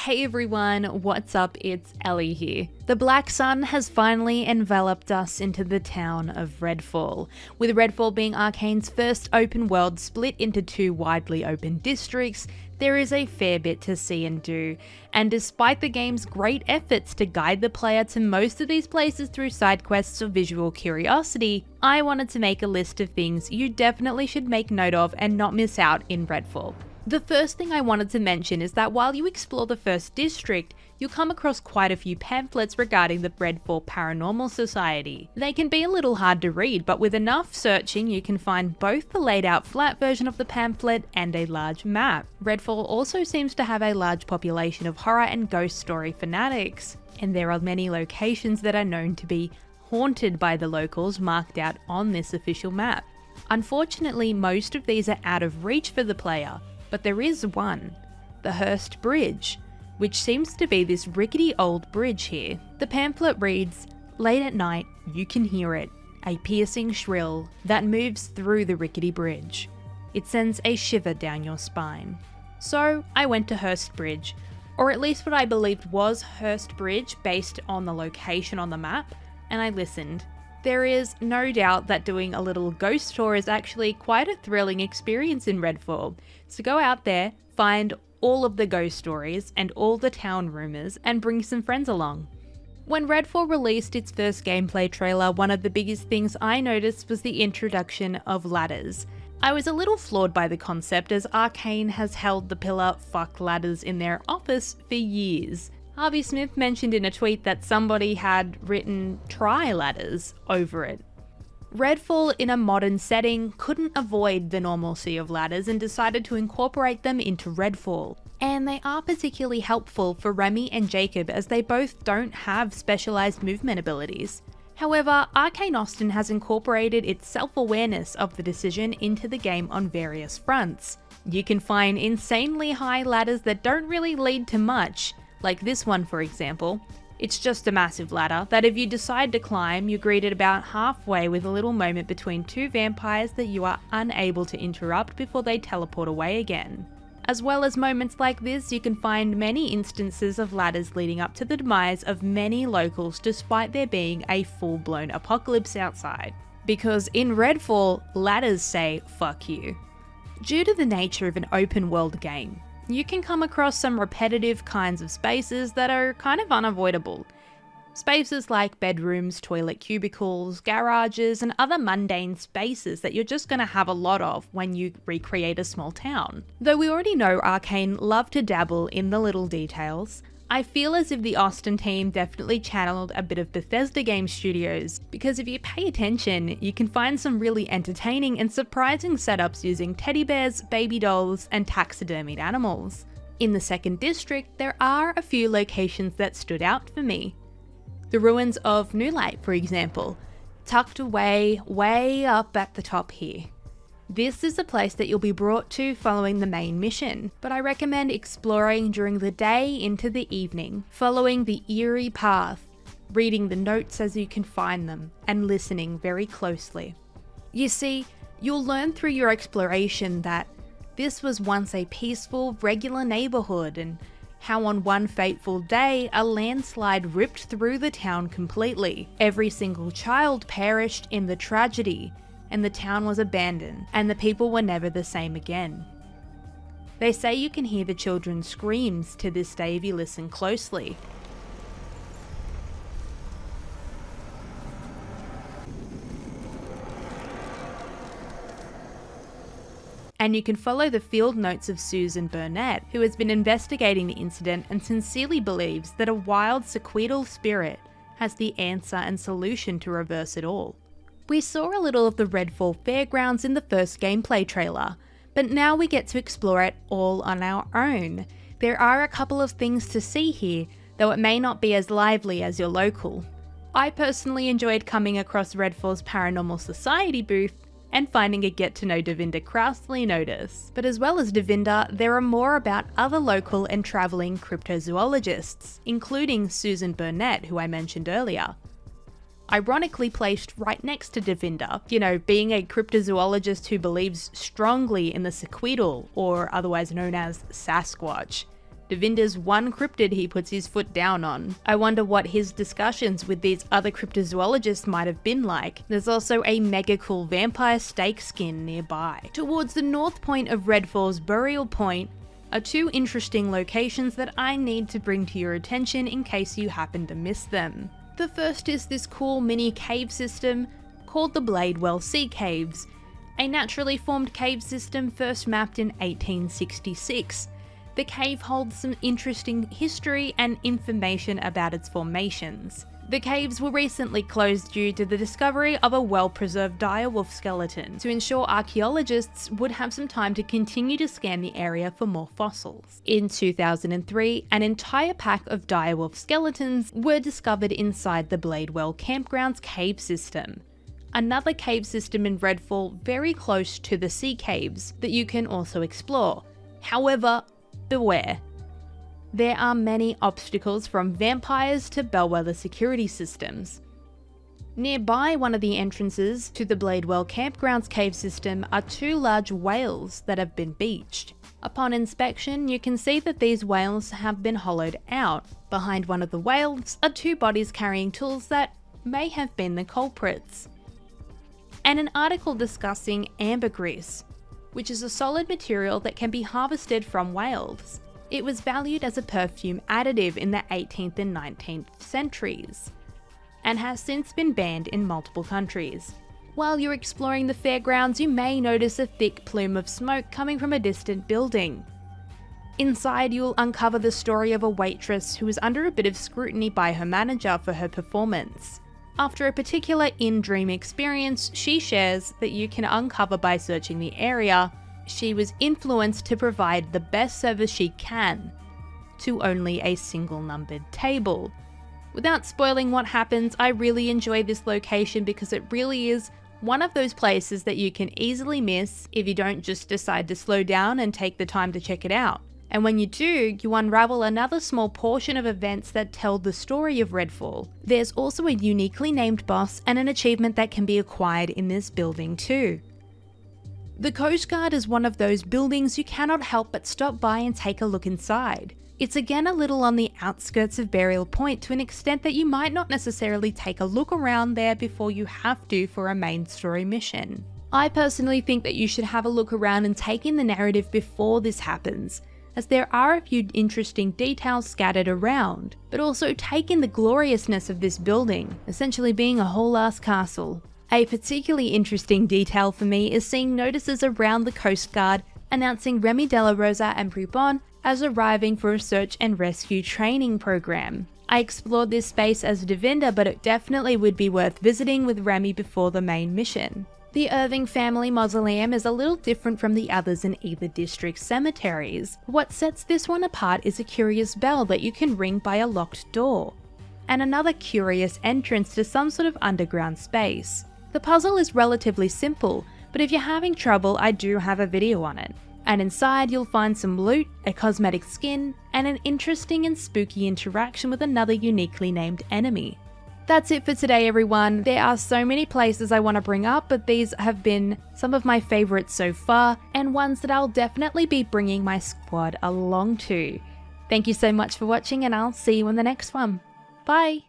Hey everyone, what's up? It's Ellie here. The black sun has finally enveloped us into the town of Redfall, with Redfall being Arcane's first open world split into two widely open districts. There is a fair bit to see and do, and despite the game's great efforts to guide the player to most of these places through side quests or visual curiosity, I wanted to make a list of things you definitely should make note of and not miss out in Redfall. The first thing I wanted to mention is that while you explore the first district, you'll come across quite a few pamphlets regarding the Redfall Paranormal Society. They can be a little hard to read, but with enough searching you can find both the laid out flat version of the pamphlet and a large map. Redfall also seems to have a large population of horror and ghost story fanatics, and there are many locations that are known to be haunted by the locals marked out on this official map. Unfortunately, most of these are out of reach for the player, but there is one, the Hurst Bridge, which seems to be this rickety old bridge here. The pamphlet reads, "Late at night, you can hear it, a piercing shrill that moves through the rickety bridge. It sends a shiver down your spine." So I went to Hurst Bridge, or at least what I believed was Hurst Bridge based on the location on the map, and I listened. There is no doubt that doing a little ghost tour is actually quite a thrilling experience in Redfall, so go out there, find all of the ghost stories and all the town rumours and bring some friends along. When Redfall released its first gameplay trailer, one of the biggest things I noticed was the introduction of ladders. I was a little floored by the concept, as Arcane has held the pillar "fuck ladders" in their office for years. Harvey Smith mentioned in a tweet that somebody had written "try ladders" over it. Redfall in a modern setting couldn't avoid the normalcy of ladders and decided to incorporate them into Redfall. And they are particularly helpful for Remy and Jacob, as they both don't have specialised movement abilities. However, Arcane Austin has incorporated its self-awareness of the decision into the game on various fronts. You can find insanely high ladders that don't really lead to much, like this one for example. It's just a massive ladder that if you decide to climb, you're greeted about halfway with a little moment between two vampires that you are unable to interrupt before they teleport away again. As well as moments like this, you can find many instances of ladders leading up to the demise of many locals despite there being a full-blown apocalypse outside. Because in Redfall, ladders say fuck you. Due to the nature of an open world game, you can come across some repetitive kinds of spaces that are kind of unavoidable. Spaces like bedrooms, toilet cubicles, garages, and other mundane spaces that you're just going to have a lot of when you recreate a small town. Though we already know Arcane love to dabble in the little details, I feel as if the Austin team definitely channeled a bit of Bethesda Game Studios, because if you pay attention, you can find some really entertaining and surprising setups using teddy bears, baby dolls, and taxidermied animals. In the second district, there are a few locations that stood out for me. The ruins of New Light, for example, tucked away way up at the top here. This is a place that you'll be brought to following the main mission, but I recommend exploring during the day into the evening, following the eerie path, reading the notes as you can find them, and listening very closely. You see, you'll learn through your exploration that this was once a peaceful, regular neighbourhood, and how on one fateful day, a landslide ripped through the town completely. Every single child perished in the tragedy, and the town was abandoned, and the people were never the same again. They say you can hear the children's screams to this day if you listen closely. And you can follow the field notes of Susan Burnett, who has been investigating the incident and sincerely believes that a wild sequidal spirit has the answer and solution to reverse it all. We saw a little of the Redfall fairgrounds in the first gameplay trailer, but now we get to explore it all on our own. There are a couple of things to see here, though it may not be as lively as your local. I personally enjoyed coming across Redfall's Paranormal Society booth and finding a get to know Devinda Crowsley notice. But as well as Devinda, there are more about other local and travelling cryptozoologists, including Susan Burnett, who I mentioned earlier. Ironically placed right next to Devinda, being a cryptozoologist who believes strongly in the sequidal, or otherwise known as Sasquatch. Devinder's one cryptid he puts his foot down on. I wonder what his discussions with these other cryptozoologists might have been like. There's also a mega cool vampire stake skin nearby. Towards the north point of Redfall's Burial Point are two interesting locations that I need to bring to your attention in case you happen to miss them. The first is this cool mini cave system called the Bladewell Sea Caves, a naturally formed cave system first mapped in 1866. The cave holds some interesting history and information about its formations. The caves were recently closed due to the discovery of a well-preserved direwolf skeleton to ensure archaeologists would have some time to continue to scan the area for more fossils. In 2003, an entire pack of direwolf skeletons were discovered inside the Bladewell Campgrounds cave system, another cave system in Redfall very close to the sea caves that you can also explore. However, beware. There are many obstacles from vampires to bellwether security systems. Nearby one of the entrances to the Bladewell Campgrounds cave system are two large whales that have been beached. Upon inspection, you can see that these whales have been hollowed out. Behind one of the whales are two bodies carrying tools that may have been the culprits. And an article discussing ambergris, which is a solid material that can be harvested from whales. It was valued as a perfume additive in the 18th and 19th centuries, and has since been banned in multiple countries. While you're exploring the fairgrounds, you may notice a thick plume of smoke coming from a distant building. Inside, you'll uncover the story of a waitress who was under a bit of scrutiny by her manager for her performance. After a particular in-dream experience she shares that you can uncover by searching the area, she was influenced to provide the best service she can to only a single numbered table. Without spoiling what happens, I really enjoy this location because it really is one of those places that you can easily miss if you don't just decide to slow down and take the time to check it out. And when you do, you unravel another small portion of events that tell the story of Redfall. There's also a uniquely named boss and an achievement that can be acquired in this building too. The Coast Guard is one of those buildings you cannot help but stop by and take a look inside. It's again a little on the outskirts of Burial Point to an extent that you might not necessarily take a look around there before you have to for a main story mission. I personally think that you should have a look around and take in the narrative before this happens, as there are a few interesting details scattered around, but also take in the gloriousness of this building, essentially being a whole ass castle. A particularly interesting detail for me is seeing notices around the Coast Guard announcing Remy De La Rosa and Pribon as arriving for a search and rescue training program. I explored this space as Devinder, but it definitely would be worth visiting with Remy before the main mission. The Irving family mausoleum is a little different from the others in either district's cemeteries. What sets this one apart is a curious bell that you can ring by a locked door, and another curious entrance to some sort of underground space. The puzzle is relatively simple, but if you're having trouble, I do have a video on it. And inside you'll find some loot, a cosmetic skin, and an interesting and spooky interaction with another uniquely named enemy. That's it for today, everyone. There are so many places I want to bring up, but these have been some of my favorites so far, and ones that I'll definitely be bringing my squad along to. Thank you so much for watching, and I'll see you in the next one. Bye!